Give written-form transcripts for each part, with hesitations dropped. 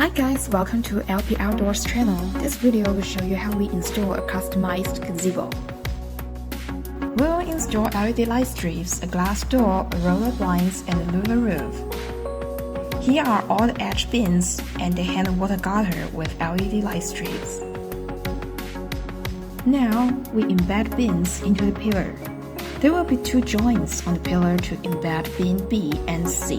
Hi guys, welcome to LP Outdoors channel. This video will show you how we install a customized gazebo. We will install LED light strips, a glass door, a roller blinds, and a louver roof. Here are all the edge bins and the hand water gutter with LED light strips. Now, we embed bins into the pillar. There will be two joints on the pillar to embed bin B and C.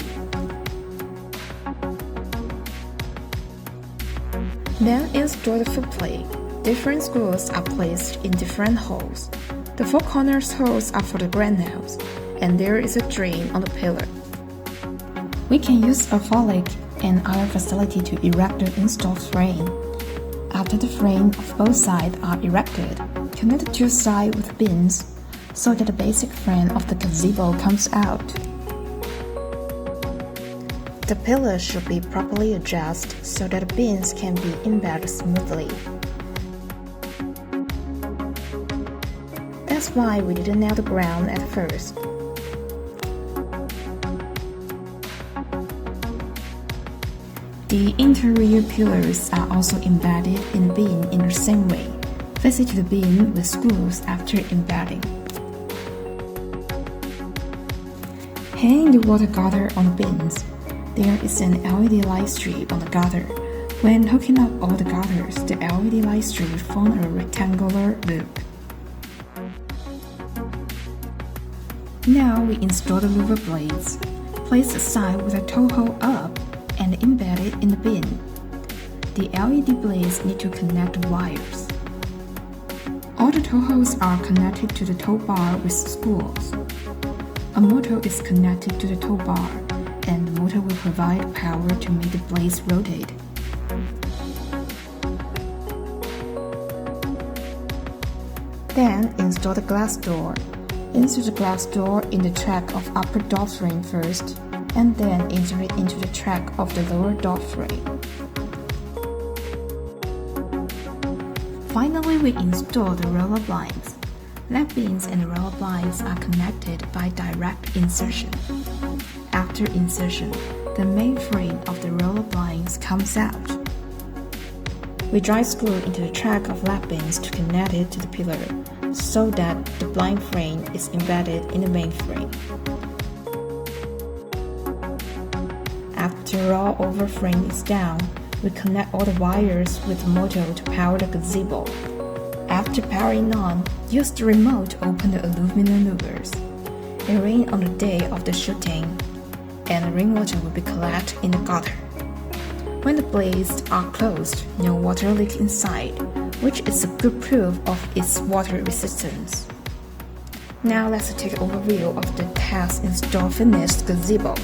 Then install the footplate. Different screws are placed in different holes. The four corners holes are for the granite, and there is a drain on the pillar. We can use a forklift and other facility to erect the installed frame. After the frame of both sides are erected, connect the two sides with bins so that the basic frame of the gazebo comes out. The pillar should be properly adjusted so that the bins can be embedded smoothly. That's why we didn't nail the ground at first. The interior pillars are also embedded in the bin in the same way. Fix it to the bin with screws after embedding. Hang the water gutter on the bins. There is an LED light strip on the gutter. When hooking up all the gutters, the LED light strip forms a rectangular loop. Now we install the louver blades. Place the side with a toe hole up and embed it in the bin. The LED blades need to connect the wires. All the toe holes are connected to the tow bar with spools. A motor is connected to the tow bar, and the motor will provide power to make the blades rotate. Then install the glass door. Insert the glass door in the track of upper door frame first, and then insert it into the track of the lower door frame. Finally, we install the roller blinds. Leg bins and roller blinds are connected by direct insertion. After insertion, the main frame of the roller blinds comes out. We drive screw into the track of leg bins to connect it to the pillar, so that the blind frame is embedded in the main frame. After all over frame is down, we connect all the wires with the motor to power the gazebo. After powering on, use the remote to open the aluminum louvers. It rained on the day of the shooting, and the rainwater will be collected in the gutter. When the blades are closed, no water leaks inside, which is a good proof of its water resistance. Now let's take an overview of the test install finished gazebo.